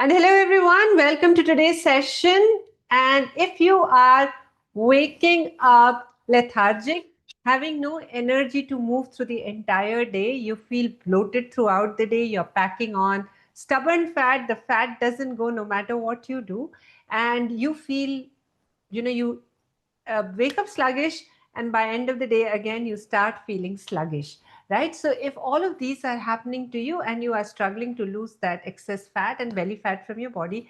And hello, everyone. Welcome to today's session. And if you are waking up lethargic, having no energy to move through the entire day, you feel bloated throughout the day, you're packing on stubborn fat, the fat doesn't go no matter what you do, and you feel, you wake up sluggish, and by end of the day again you start feeling sluggish, right? So if all of these are happening to you and you are struggling to lose that excess fat and belly fat from your body,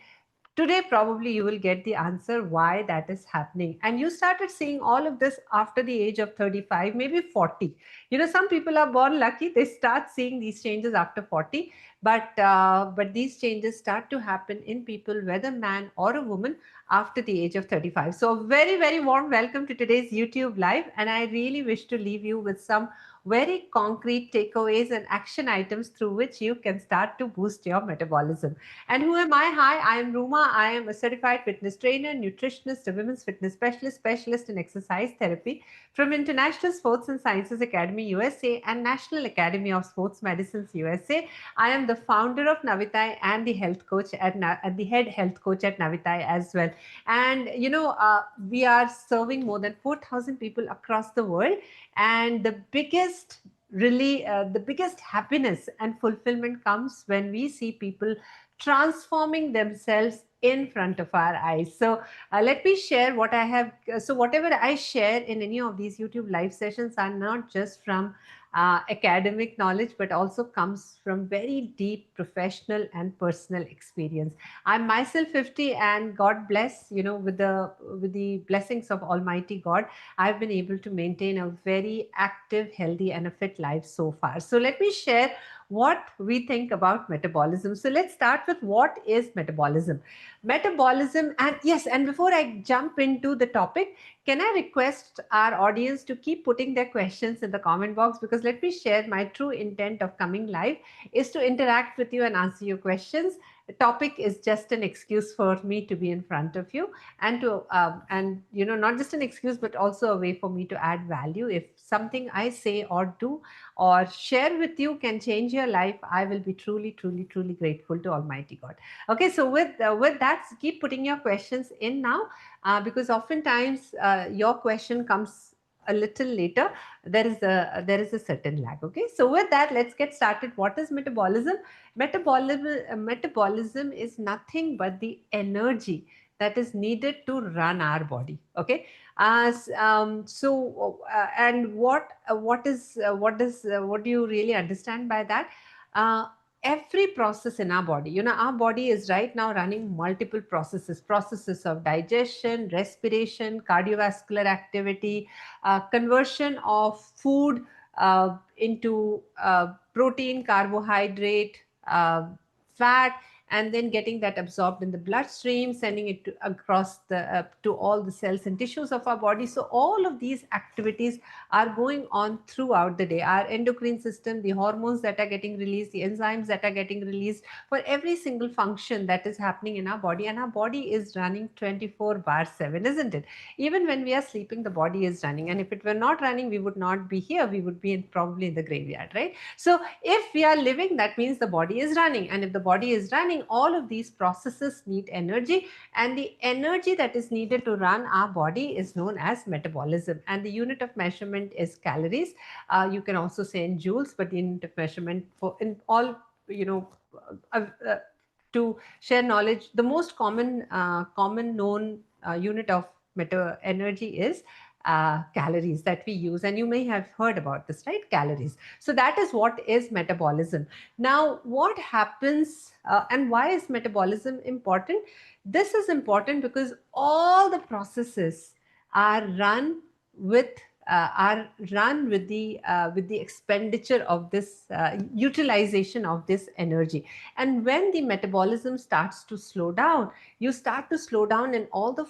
today probably you will get the answer why that is happening. And you started seeing all of this after the age of 35, maybe 40. Some people are born lucky, they start seeing these changes after 40. But these changes start to happen in people, whether man or a woman, after the age of 35. So very, very warm welcome to today's YouTube live, and I really wish to leave you with some very concrete takeaways and action items through which you can start to boost your metabolism. And who am I? Hi, I am Ruma. I am a certified fitness trainer, nutritionist, a women's fitness specialist in exercise therapy from International Sports and Sciences Academy USA and National Academy of Sports Medicines USA. I am the founder of Navitai and the health coach at the head health coach at Navitai as well. And we are serving more than 4,000 people across the world. And the biggest happiness and fulfillment comes when we see people transforming themselves in front of our eyes. So let me share what I have. So whatever I share in any of these YouTube live sessions are not just from academic knowledge, but also comes from very deep professional and personal experience. I'm myself 50, and God bless, with the blessings of Almighty God, I've been able to maintain a very active, healthy, and a fit life so far. So let me share what we think about metabolism. So let's start with what is metabolism. Metabolism, and yes, and before I jump into the topic, can I request our audience to keep putting their questions in the comment box? Because let me share, my true intent of coming live is to interact with you and answer your questions. The topic is just an excuse for me to be in front of you, and not just an excuse, but also a way for me to add value. If something I say or do or share with you can change your life, I will be truly, truly, truly grateful to Almighty God. Okay, so with that, keep putting your questions in now, because oftentimes your question comes a little later. There is a certain lag. Okay, so with that, let's get started. What is metabolism? Metabolism is nothing but the energy that is needed to run our body. Okay, and what do you really understand by that? uh, every process in our body, our body is right now running multiple processes of digestion, respiration, cardiovascular activity, conversion of food into protein, carbohydrate, fat, and then getting that absorbed in the bloodstream, sending it to all the cells and tissues of our body. So all of these activities are going on throughout the day. Our endocrine system, the hormones that are getting released, the enzymes that are getting released for every single function that is happening in our body. And our body is running 24 bar 7, isn't it? Even when we are sleeping, the body is running. And if it were not running, we would not be here. We would be probably in the graveyard, right? So if we are living, that means the body is running. And if the body is running, all of these processes need energy. And the energy that is needed to run our body is known as metabolism. And the unit of measurement is calories. You can also say in joules, but the unit of measurement for in all, you know, uh, uh, to share knowledge, the most common known unit of energy is calories that we use. And you may have heard about this, right? Calories. So that is what is metabolism. Now, what happens and why is metabolism important? This is important because all the processes are run with with the expenditure of this utilization of this energy. And when the metabolism starts to slow down, you start to slow down in all the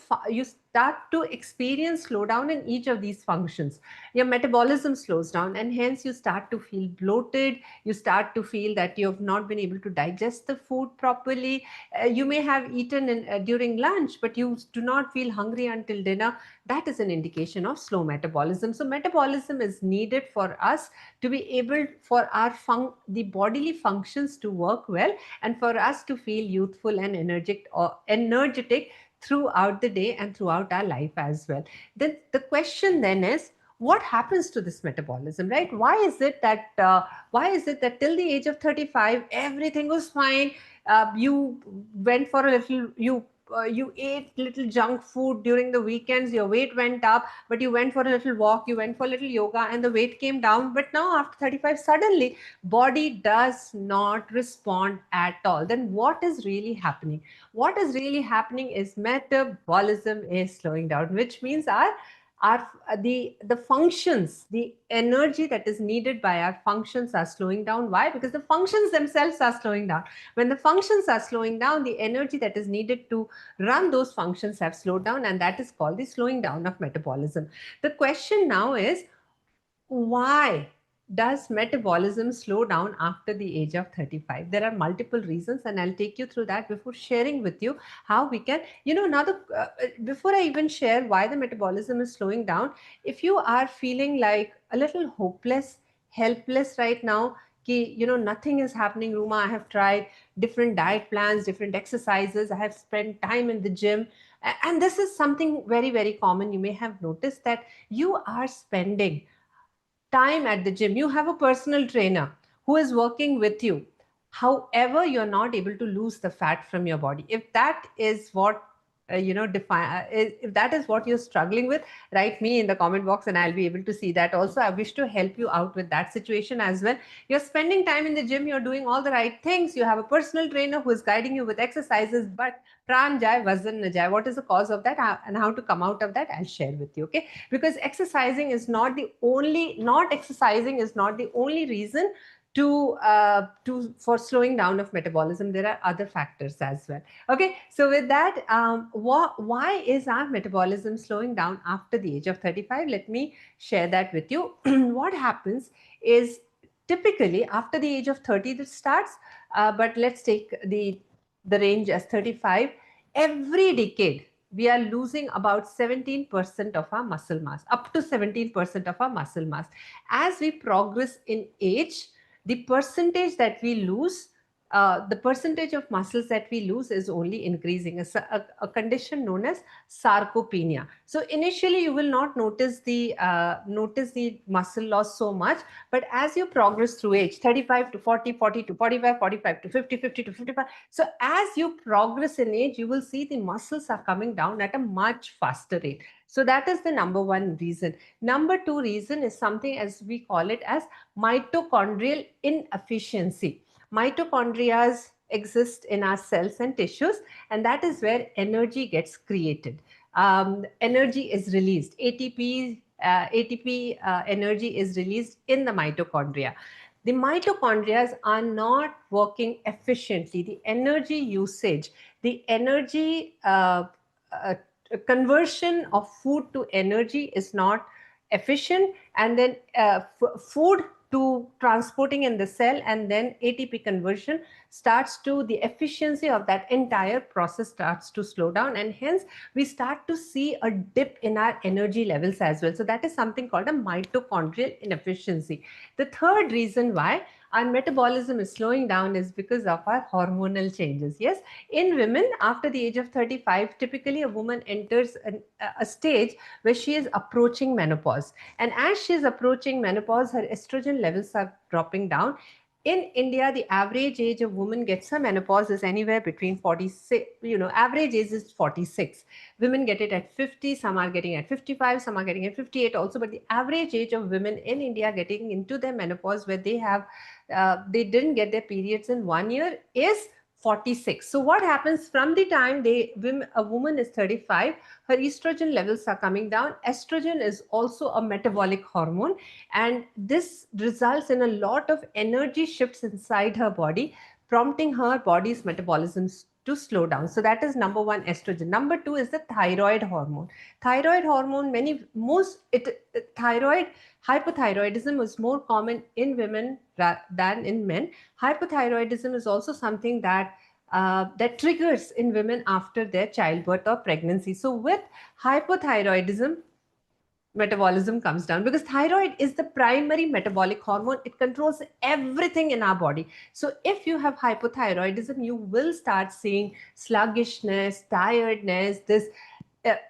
start to experience slowdown in each of these functions. Your metabolism slows down, and hence you start to feel bloated. You start to feel that you have not been able to digest the food properly. You may have eaten during lunch, but you do not feel hungry until dinner. That is an indication of slow metabolism. So metabolism is needed for us to be able for our the bodily functions to work well, and for us to feel youthful and energetic throughout the day and throughout our life as well. Then the question then is, what happens to this metabolism, right? Why is it that till the age of 35 everything was fine? You went for a little you ate little junk food during the weekends, your weight went up, but you went for a little walk, you went for a little yoga, and the weight came down. But now after 35, suddenly body does not respond at all. Then what is really happening? What is really happening is metabolism is slowing down, which means our the functions, the energy that is needed by our functions are slowing down. Why? Because the functions themselves are slowing down. When the functions are slowing down, the energy that is needed to run those functions have slowed down, and that is called the slowing down of metabolism. The question now is, why does metabolism slow down after the age of 35? There are multiple reasons, and I'll take you through that before sharing with you how we can, now before I even share why the metabolism is slowing down, if you are feeling like a little hopeless, helpless right now, nothing is happening, Ruma, I have tried different diet plans, different exercises, I have spent time in the gym, and this is something very, very common. You may have noticed that you are spending time at the gym, you have a personal trainer who is working with you. However, you're not able to lose the fat from your body. If that is what define if that is what you're struggling with, write me in the comment box and I'll be able to see that. Also, I wish to help you out with that situation as well. You're spending time in the gym, you're doing all the right things, you have a personal trainer who is guiding you with exercises, but pran jai vazan na jai. What is the cause of that, and how to come out of that, I'll share with you. Okay, because not exercising is not the only reason to for slowing down of metabolism. There are other factors as well. Okay, so with that, why is our metabolism slowing down after the age of 35? Let me share that with you. What happens is, typically after the age of 30 this starts, but let's take the range as 35. Every decade we are losing about 17% of our muscle mass, up to 17% of our muscle mass. As we progress in age, the percentage that we lose, the percentage of muscles that we lose is only increasing. A condition known as sarcopenia. So initially you will not notice the muscle loss so much, but as you progress through age, 35 to 40, 40 to 45, 45 to 50, 50 to 55, so as you progress in age, you will see the muscles are coming down at a much faster rate. So that is the number one reason. Number two reason is something as we call it as mitochondrial inefficiency. Mitochondria exist in our cells and tissues, and that is where energy gets created. Energy is released. ATP energy is released in the mitochondria. The mitochondria are not working efficiently. The energy usage, the energy uh, conversion of food to energy is not efficient, and then food to transporting in the cell, and then ATP conversion starts to, the efficiency of that entire process starts to slow down, and hence we start to see a dip in our energy levels as well. So that is something called a mitochondrial inefficiency. The third reason why our metabolism is slowing down is because of our hormonal changes. Yes, in women after the age of 35, typically a woman enters a stage where she is approaching menopause. And as she is approaching menopause, her estrogen levels are dropping down. In India, the average age of woman gets her menopause is anywhere between 46, average age is 46. Women get it at 50, some are getting at 55, some are getting at 58 also. But the average age of women in India getting into their menopause, where they didn't get their periods in 1 year, is 46. So what happens from the time a woman is 35, her estrogen levels are coming down. Estrogen is also a metabolic hormone, and this results in a lot of energy shifts inside her body, prompting her body's metabolism to slow down. So that is number one, estrogen. Number two is the thyroid hormone. Thyroid hormone, thyroid hypothyroidism is more common in women than in men. Hypothyroidism is also something that triggers in women after their childbirth or pregnancy. So with hypothyroidism, metabolism comes down, because thyroid is the primary metabolic hormone. It controls everything in our body. So if you have hypothyroidism, you will start seeing sluggishness, tiredness, this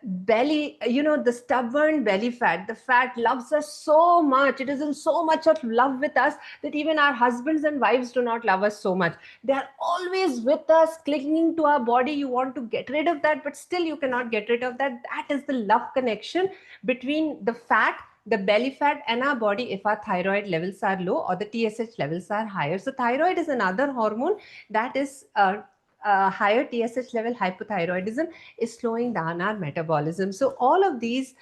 belly, the stubborn belly fat. The fat loves us so much. It is in so much of love with us that even our husbands and wives do not love us so much. They are always with us, clinging to our body. You want to get rid of that, but still you cannot get rid of that. That is the love connection between the fat, the belly fat, and our body if our thyroid levels are low or the TSH levels are higher. So thyroid is another hormone that is higher TSH level. Hypothyroidism is slowing down our metabolism. So all of these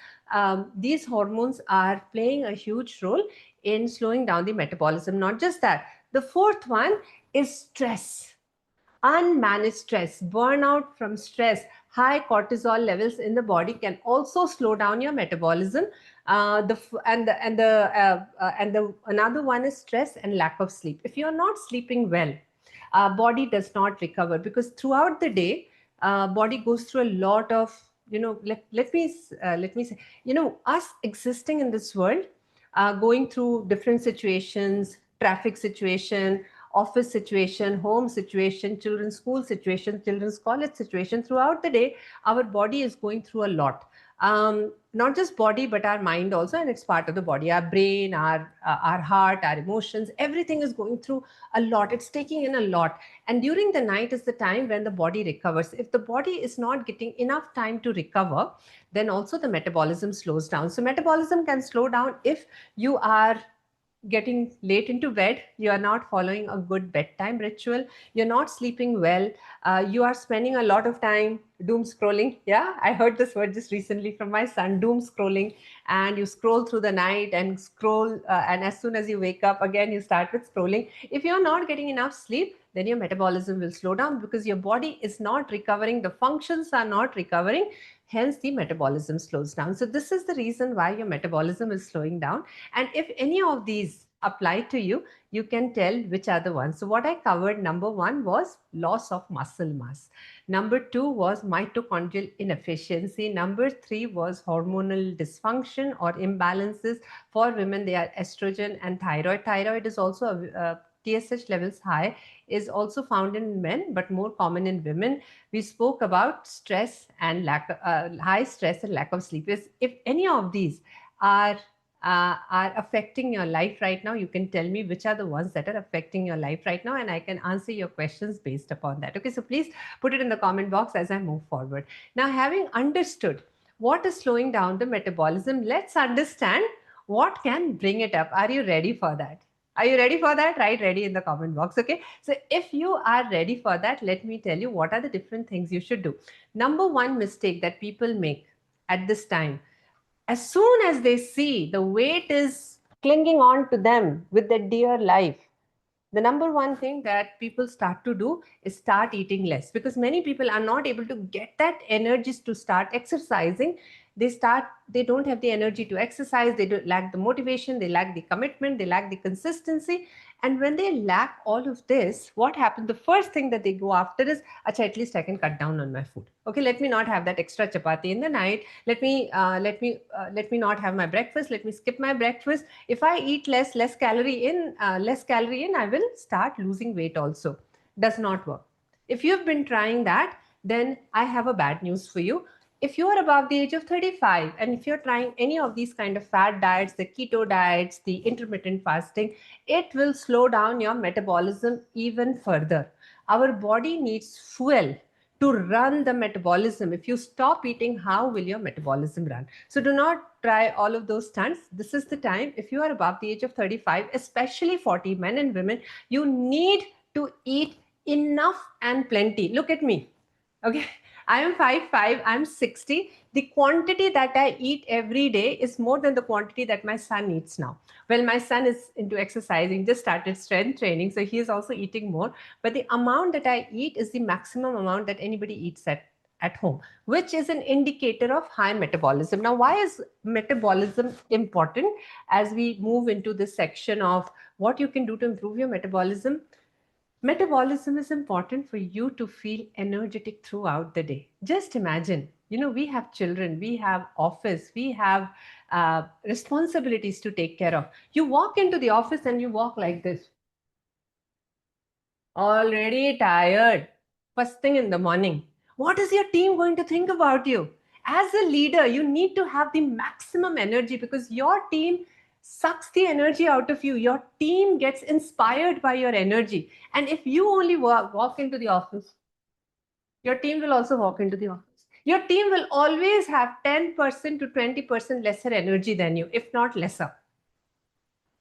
hormones are playing a huge role in slowing down the metabolism. Not just that, the fourth one is stress. Unmanaged stress, burnout from stress, high cortisol levels in the body can also slow down your metabolism. The another one is stress and lack of sleep. If you're not sleeping well, body does not recover, because throughout the day, body goes through a lot of, let me say, us existing in this world, going through different situations, traffic situation, office situation, home situation, children's school situation, children's college situation. Throughout the day, our body is going through a lot. Not just body, but our mind also, and it's part of the body. Our brain, our heart, our emotions, everything is going through a lot. It's taking in a lot. And during the night is the time when the body recovers. If the body is not getting enough time to recover, then also the metabolism slows down. So metabolism can slow down if you are getting late into bed, you are not following a good bedtime ritual, you're not sleeping well, you are spending a lot of time doom scrolling. Yeah, I heard this word just recently from my son, doom scrolling. And you scroll through the night and scroll, and as soon as you wake up again, you start with scrolling. If you're not getting enough sleep, then your metabolism will slow down, because your body is not recovering, the functions are not recovering, hence the metabolism slows down. So this is the reason why your metabolism is slowing down. And if any of these apply to you, you can tell which are the ones. So what I covered, number one was loss of muscle mass. Number two was mitochondrial inefficiency. Number three was hormonal dysfunction or imbalances. For women, they are estrogen and thyroid. Thyroid is also TSH levels high, is also found in men, but more common in women. We spoke about stress and high stress and lack of sleep. If any of these are affecting your life right now, you can tell me which are the ones that are affecting your life right now, and I can answer your questions based upon that. Okay, so please put it in the comment box as I move forward. Now, having understood what is slowing down the metabolism, let's understand what can bring it up. Are you ready for that? Are you ready for that? Write ready in the comment box. Okay. So if you are ready for that, let me tell you what are the different things you should do. Number one mistake that people make at this time, as soon as they see the weight is clinging on to them with their dear life, the number one thing that people start to do is start eating less, because many people are not able to get that energies to start exercising. They don't have the energy to exercise, they lack the motivation, they lack the commitment, they lack the consistency. And when they lack all of this, what happens? The first thing that they go after is, Acha, at least I can cut down on my food. Okay, let me not have that extra chapati in the night. Let me not have my breakfast. Let me skip my breakfast. If I eat less calorie in, I will start losing weight also. Does not work. If you've been trying that, then I have a bad news for you. If you are above the age of 35 and if you're trying any of these kind of fat diets, the keto diets, the intermittent fasting, it will slow down your metabolism even further. Our body needs fuel to run the metabolism. If you stop eating, how will your metabolism run? So do not try all of those stunts. This is the time. If you are above the age of 35, especially 40, men and women, you need to eat enough and plenty. Look at me. Okay. I am 5'5", I'm 60. The quantity that I eat every day is more than the quantity that my son eats now. Well, my son is into exercising, just started strength training, so he is also eating more. But the amount that I eat is the maximum amount that anybody eats at home, which is an indicator of high metabolism. Now, why is metabolism important as we move into this section of what you can do to improve your metabolism? Metabolism is important for you to feel energetic throughout the day. Just imagine, we have children, we have office, we have responsibilities to take care of. You walk into the office and you walk like this, already tired, first thing in the morning. What is your team going to think about you? As a leader, you need to have the maximum energy because your team sucks the energy out of you. Your team gets inspired by your energy. And if you only walk into the office, your team will also walk into the office. Your team will always have 10% to 20% lesser energy than you, if not lesser.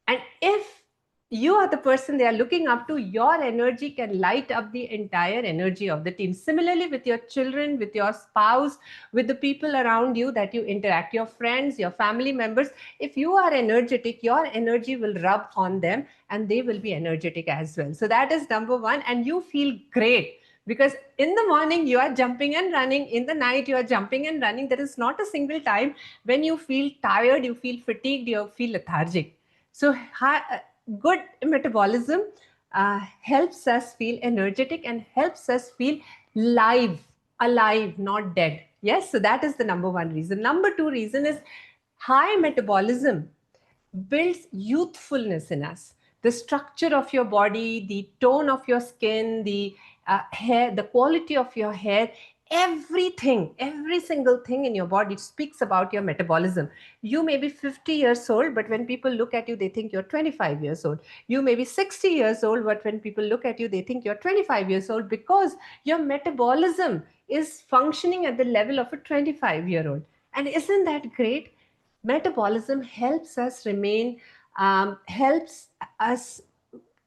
And if you are the person they are looking up to, your energy can light up the entire energy of the team. Similarly, with your children, with your spouse, with the people around you that you interact, your friends, your family members, if you are energetic, your energy will rub on them and they will be energetic as well. So that is number one. And you feel great because in the morning you are jumping and running, in the night you are jumping and running. There is not a single time when you feel tired, you feel fatigued, you feel lethargic. So good metabolism helps us feel energetic and helps us feel alive, not dead. Yes, so that is the number one reason. Number two reason is high metabolism builds youthfulness in us. The structure of your body, the tone of your skin, the hair, the quality of your hair, everything, every single thing in your body speaks about your metabolism. You may be 50 years old, but when people look at you, they think you're 25 years old. You may be 60 years old, but when people look at you, they think you're 25 years old because your metabolism is functioning at the level of a 25-year-old. And isn't that great? Metabolism helps us remain, helps us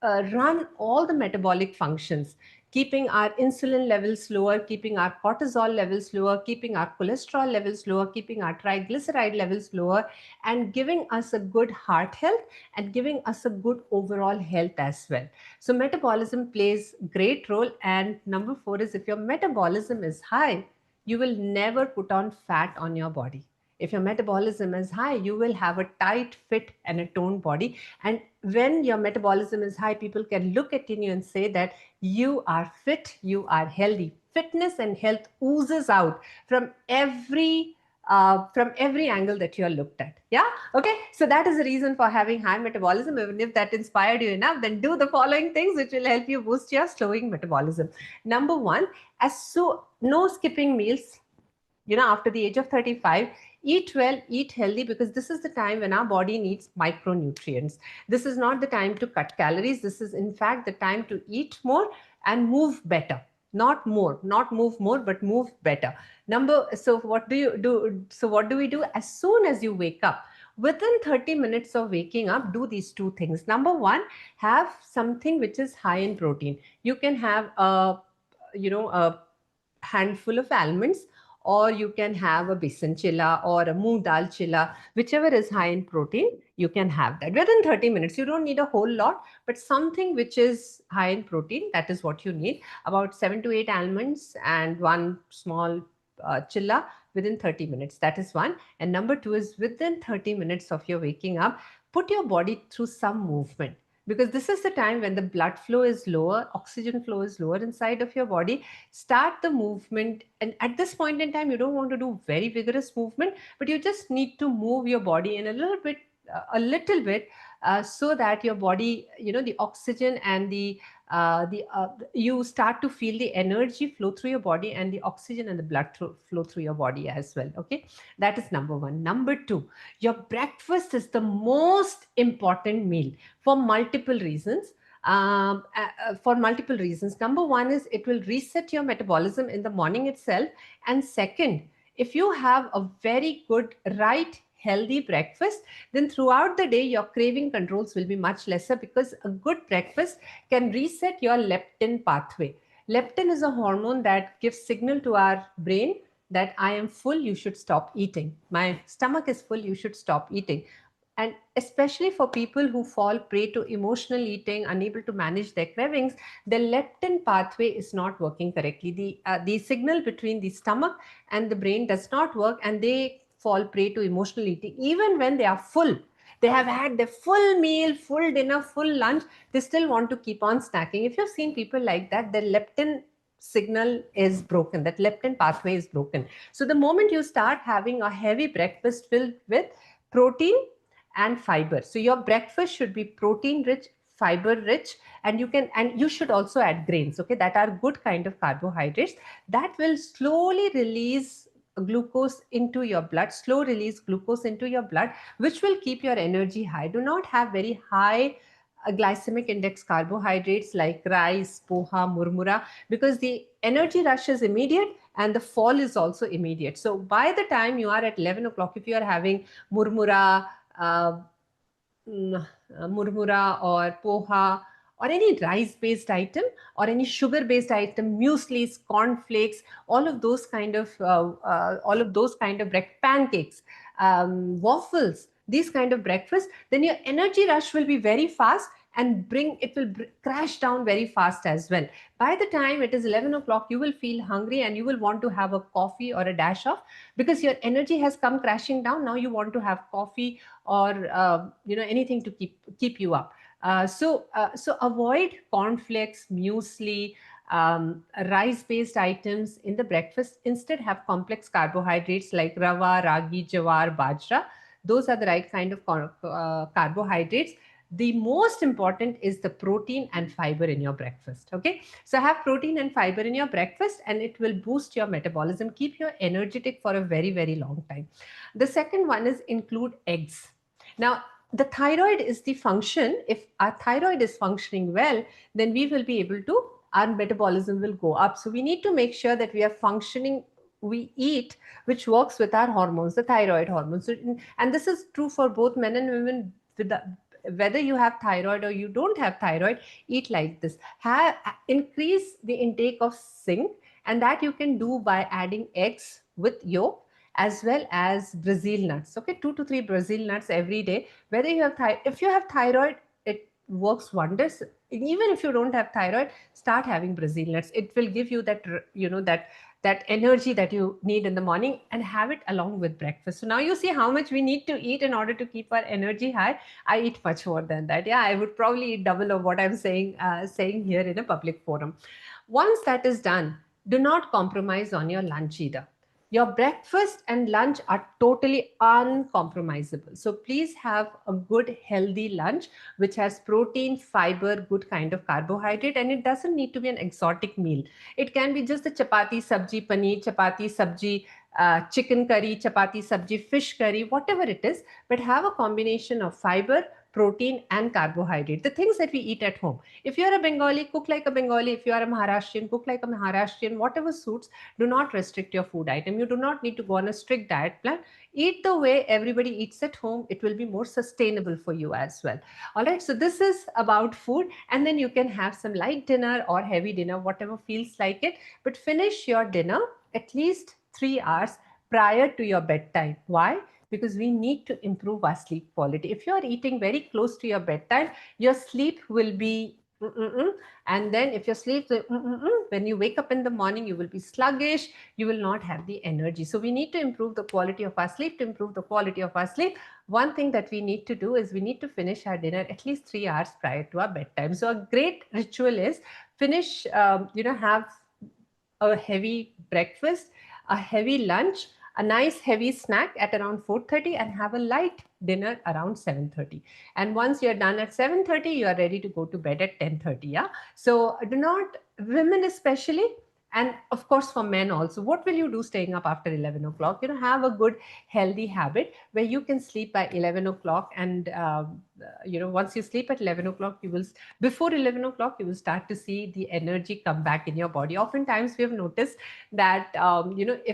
run all the metabolic functions, keeping our insulin levels lower, keeping our cortisol levels lower, keeping our cholesterol levels lower, keeping our triglyceride levels lower, and giving us a good heart health and giving us a good overall health as well. So metabolism plays great role. And number four is if your metabolism is high, you will never put on fat on your body. If your metabolism is high, you will have a tight, fit, and a toned body. And when your metabolism is high, people can look at you and say that you are fit, you are healthy. Fitness and health oozes out from every angle that you are looked at. Yeah. Okay. So that is the reason for having high metabolism. Even if that inspired you enough, then do the following things which will help you boost your slowing metabolism. Number one, no skipping meals. After the age of 35, eat well, eat healthy, because this is the time when our body needs micronutrients. This is not the time to cut calories. This is in fact the time to eat more and move better. Not more, not move more, but move better. So what do we do? As soon as you wake up, within 30 minutes of waking up, do these two things. Number one, have something which is high in protein. You can have a handful of almonds, or you can have a besan chilla or a moong dal chilla, whichever is high in protein. You can have that within 30 minutes. You don't need a whole lot, but something which is high in protein, that is what you need. About 7 to 8 almonds and one small chilla within 30 minutes. That is one. And number two is within 30 minutes of your waking up, put your body through some movement, because this is the time when the blood flow is lower, oxygen flow is lower inside of your body. Start the movement. And at this point in time, you don't want to do very vigorous movement, but you just need to move your body in a little bit, so that your body, the oxygen and you start to feel the energy flow through your body, and the oxygen and the blood flow through your body as well. Okay. That is number one. Number two, your breakfast is the most important meal for multiple reasons. Number one is it will reset your metabolism in the morning itself. And second, if you have a very good, right, healthy breakfast, then throughout the day, your craving controls will be much lesser, because a good breakfast can reset your leptin pathway. Leptin is a hormone that gives signal to our brain that I am full, you should stop eating. My stomach is full, you should stop eating. And especially for people who fall prey to emotional eating, unable to manage their cravings, the leptin pathway is not working correctly. The signal between the stomach and the brain does not work, and they fall prey to emotional eating even when they are full. They have had their full meal, full dinner, full lunch. They still want to keep on snacking. If you've seen people like that, the leptin signal is broken. That leptin pathway is broken. So the moment you start having a heavy breakfast filled with protein and fiber, so your breakfast should be protein rich, fiber rich, and you should also add grains, okay, that are good kind of carbohydrates that will slowly release glucose into your blood, slow release glucose into your blood, which will keep your energy high. Do not have very high glycemic index carbohydrates like rice, poha, murmura, because the energy rush is immediate and the fall is also immediate. So by the time you are at 11 o'clock, if you are having murmura, uh, mm, murmura or poha or any rice based item or any sugar based item, mueslis, cornflakes, all of those kind of pancakes, waffles, these kind of breakfast, then your energy rush will be very fast and crash down very fast as well. By the time it is 11 o'clock, you will feel hungry and you will want to have a coffee or a dash of, because your energy has come crashing down. Now you want to have coffee or anything to keep you up. So avoid cornflakes, muesli, rice based items in the breakfast. Instead have complex carbohydrates like rava, ragi, jawar, bajra. Those are the right kind of carbohydrates. The most important is the protein and fiber in your breakfast. Okay, so have protein and fiber in your breakfast and it will boost your metabolism, keep you energetic for a very very long time. The second one is include eggs. Now, the thyroid is the function. If our thyroid is functioning well, then we will be able to, our metabolism will go up. So we need to make sure that we are functioning, we eat which works with our hormones, the thyroid hormones. So, and this is true for both men and women. Whether you have thyroid or you don't have thyroid, eat like this. Increase the intake of zinc, and that you can do by adding eggs with yolk as well as Brazil nuts. Okay, 2 to 3 Brazil nuts every day. Whether you have if you have thyroid, it works wonders. Even if you don't have thyroid, start having Brazil nuts. It will give you that that energy that you need in the morning, and have it along with breakfast. So now you see how much we need to eat in order to keep our energy high. I eat much more than that. Yeah, I would probably eat double of what I'm saying here in a public forum. Once that is done, do not compromise on your lunch either. Your breakfast and lunch are totally uncompromisable. So please have a good, healthy lunch which has protein, fiber, good kind of carbohydrate, and it doesn't need to be an exotic meal. It can be just a chapati, sabji, paneer, chapati, sabji, chicken curry, chapati, sabji, fish curry, whatever it is, but have a combination of fiber, protein, and carbohydrate. The things that we eat at home. If you're a Bengali, cook like a Bengali. If you are a Maharashtrian, cook like a Maharashtrian. Whatever suits, do not restrict your food item. You do not need to go on a strict diet plan. Eat the way everybody eats at home. It will be more sustainable for you as well. All right, so this is about food, and then you can have some light dinner or heavy dinner, whatever feels like it, but finish your dinner at least 3 hours prior to your bedtime. Why? Because we need to improve our sleep quality. If you are eating very close to your bedtime, your sleep will be and then if your sleep when you wake up in the morning, you will be sluggish, you will not have the energy. So we need to improve the quality of our sleep. To improve the quality of our sleep, one thing that we need to do is we need to finish our dinner at least 3 hours prior to our bedtime. So a great ritual is finish have a heavy breakfast, a heavy lunch, a nice heavy snack at around 4:30, and have a light dinner around 7:30. And once you're done at 7:30, you are ready to go to bed at 10:30. Yeah. So do not, women especially, and of course for men also, what will you do staying up after 11 o'clock? Have a good healthy habit where you can sleep by 11 o'clock, and once you sleep at 11 o'clock, before 11 o'clock, you will start to see the energy come back in your body. Oftentimes we have noticed that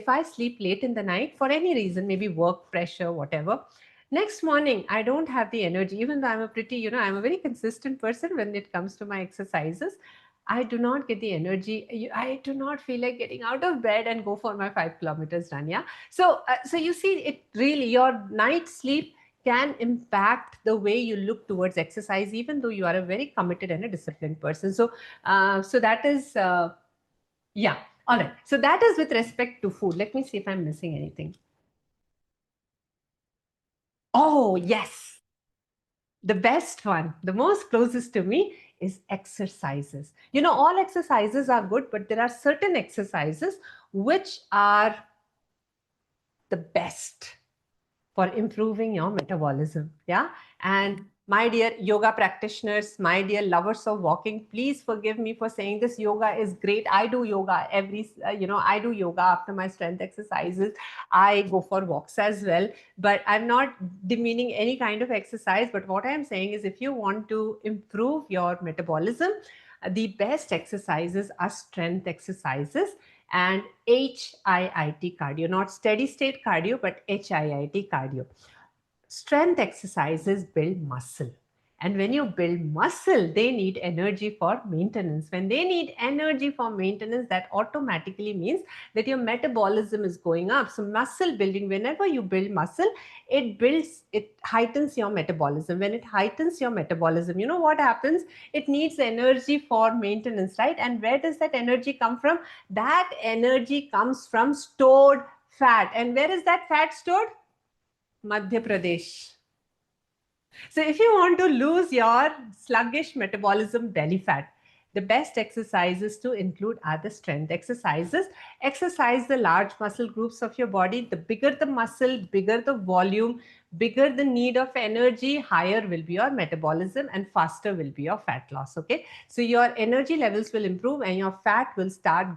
if I sleep late in the night for any reason, maybe work pressure, whatever, next morning I don't have the energy, even though I'm a very consistent person when it comes to my exercises. I do not get the energy. I do not feel like getting out of bed and go for my 5 kilometers run. Yeah. So you see, it really, your night sleep can impact the way you look towards exercise, even though you are a very committed and a disciplined person. So that is, yeah. All right. So that is with respect to food. Let me see if I'm missing anything. Oh, yes. The best one, the most closest to me, is exercises. All exercises are good, but there are certain exercises which are the best for improving your metabolism. Yeah. And my dear yoga practitioners, my dear lovers of walking, please forgive me for saying this. Yoga is great. I do yoga I do yoga after my strength exercises. I go for walks as well, but I'm not demeaning any kind of exercise. But what I'm saying is, if you want to improve your metabolism, the best exercises are strength exercises and HIIT cardio, not steady state cardio, but HIIT cardio. Strength exercises build muscle. And when you build muscle, they need energy for maintenance. When they need energy for maintenance, that automatically means that your metabolism is going up. So, muscle building, whenever you build muscle, it heightens your metabolism. When it heightens your metabolism, you know what happens? It needs energy for maintenance, right? And where does that energy come from? That energy comes from stored fat. And where is that fat stored? Madhya Pradesh. So, if you want to lose your sluggish metabolism belly fat, the best exercises to include are the strength exercises. Exercise the large muscle groups of your body. The bigger the muscle, bigger the volume, bigger the need of energy, higher will be your metabolism and faster will be your fat loss. Okay. So, your energy levels will improve and your fat will start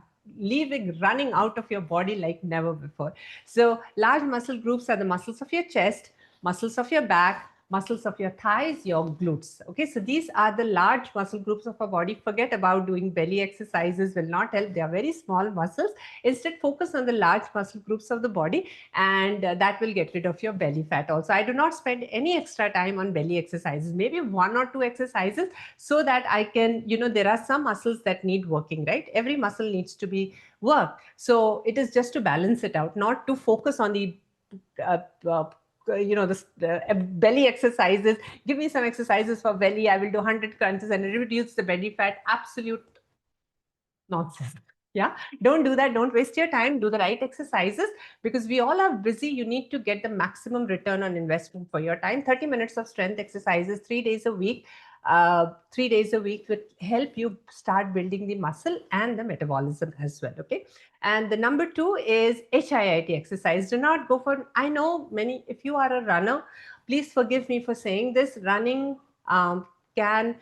running out of your body like never before. So, large muscle groups are the muscles of your chest, muscles of your back, muscles of your thighs, your glutes. Okay, so these are the large muscle groups of our body. Forget about doing belly exercises, will not help. They are very small muscles. Instead, focus on the large muscle groups of the body, and that will get rid of your belly fat also. I do not spend any extra time on belly exercises, maybe one or two exercises, so that I can, there are some muscles that need working, right? Every muscle needs to be worked. So it is just to balance it out, not to focus on the uh, uh, the belly exercises. Give me some exercises for belly. I will do 100 crunches and reduce the belly fat. Absolute nonsense. Yeah, don't do that. Don't waste your time. Do the right exercises, because we all are busy. You need to get the maximum return on investment for your time. 30 minutes of strength exercises 3 days a week. 3 days a week would help you start building the muscle and the metabolism as well. Okay. And the number two is HIIT exercise. Do not go for, I know many, if you are a runner, please forgive me for saying this, running can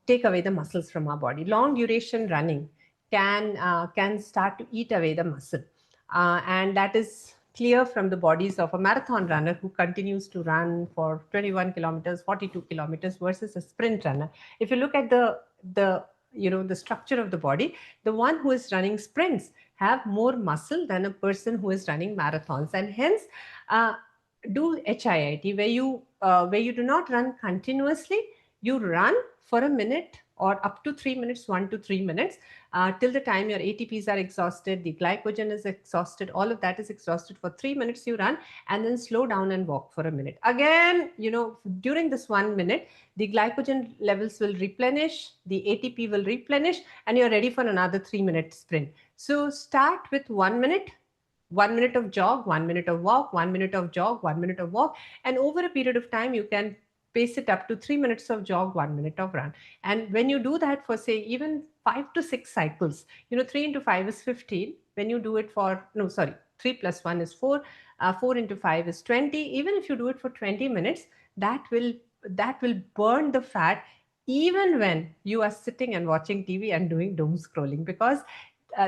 take away the muscles from our body. Long duration running can start to eat away the muscle, and that is clear from the bodies of a marathon runner who continues to run for 21 kilometers, 42 kilometers versus a sprint runner. If you look at the structure of the body, the one who is running sprints have more muscle than a person who is running marathons, and hence do HIIT, where you do not run continuously. You run for a minute or up to 3 minutes, 1 to 3 minutes, till the time your ATPs are exhausted, the glycogen is exhausted, all of that is exhausted. For 3 minutes you run, and then slow down and walk for a minute. Again, during this 1 minute, the glycogen levels will replenish, the ATP will replenish, and you're ready for another 3 minute sprint. So start with 1 minute, 1 minute of jog, 1 minute of walk, 1 minute of jog, 1 minute of walk. And over a period of time, you can pace it up to 3 minutes of jog, 1 minute of run. And when you do that for, say, even 5 to 6 cycles, 3 into 5 is 15. When you do it for, no, sorry, 3 plus 1 is 4, 4 into 5 is 20. Even if you do it for 20 minutes, that will burn the fat even when you are sitting and watching TV and doing doom scrolling, because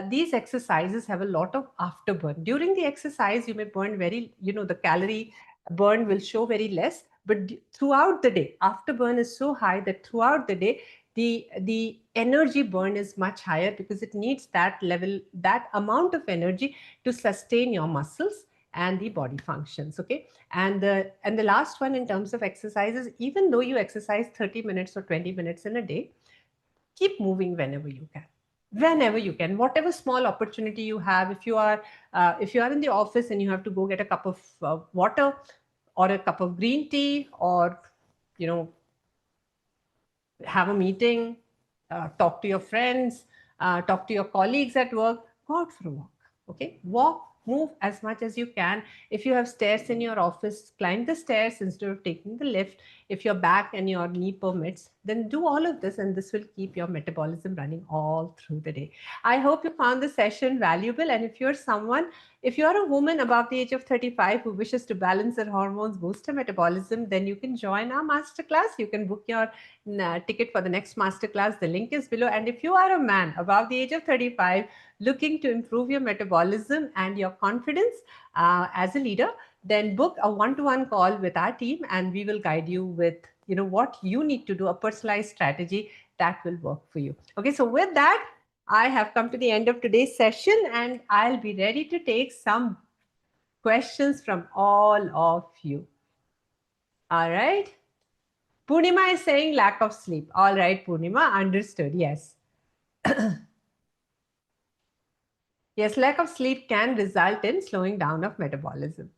these exercises have a lot of afterburn. During the exercise, you may burn the calorie burn will show very less, but throughout the day, afterburn is so high that throughout the day, the energy burn is much higher, because it needs that amount of energy to sustain your muscles and the body functions. Okay. And the last one in terms of exercises, even though you exercise 30 minutes or 20 minutes in a day, keep moving whenever you can. Whenever you can, whatever small opportunity you have. If you are in the office and you have to go get a cup of water or a cup of green tea, or you know have a meeting, talk to your friends, talk to your colleagues at work, go out for a walk. Okay, walk, move as much as you can. If you have stairs in your office, climb the stairs instead of taking the lift. If your back and your knee permits, then do all of this, and this will keep your metabolism running all through the day. I hope you found this session valuable. And if you're a woman above the age of 35 who wishes to balance her hormones, boost her metabolism, then you can join our masterclass. You can book your ticket for the next masterclass. The link is below. And if you are a man above the age of 35 looking to improve your metabolism and your confidence as a leader, then book a one-to-one call with our team, and we will guide you with what you need to do, a personalized strategy that will work for you. Okay, so with that, I have come to the end of today's session, and I'll be ready to take some questions from all of you. All right. Purnima is saying lack of sleep. All right, Purnima, understood. Yes. Yes, lack of sleep can result in slowing down of metabolism.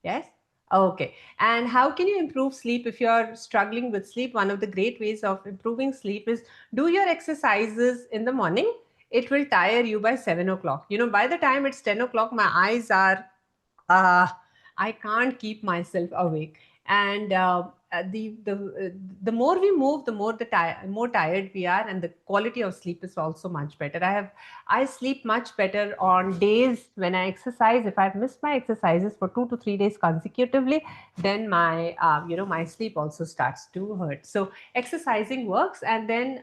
Yes. Okay. And how can you improve sleep if you're struggling with sleep? One of the great ways of improving sleep is do your exercises in the morning. It will tire you by 7 o'clock. By the time it's 10 o'clock, my eyes are uh, I can't keep myself awake. And the more we move, the more tired we are, and the quality of sleep is also much better. I sleep much better on days when I exercise. If I've missed my exercises for 2 to 3 days consecutively, then my sleep also starts to hurt. So exercising works, and then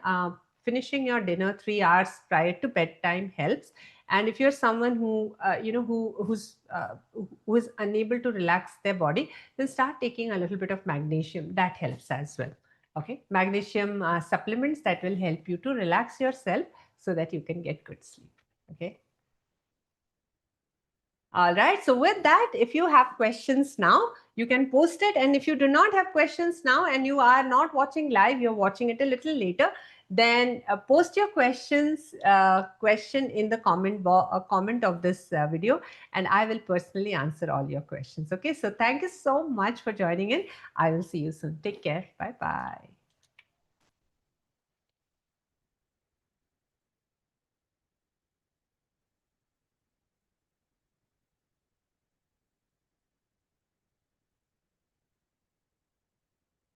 finishing your dinner 3 hours prior to bedtime helps. And if you're someone who is unable to relax their body, then start taking a little bit of magnesium. That helps as well. Okay, magnesium supplements that will help you to relax yourself so that you can get good sleep. Okay. All right. So with that, if you have questions now, you can post it. And if you do not have questions now and you are not watching live, you're watching it a little later, then post your question in the comment of this video, and I will personally answer all your questions. Okay. So thank you so much for joining in. I will see you soon. Take care. Bye bye.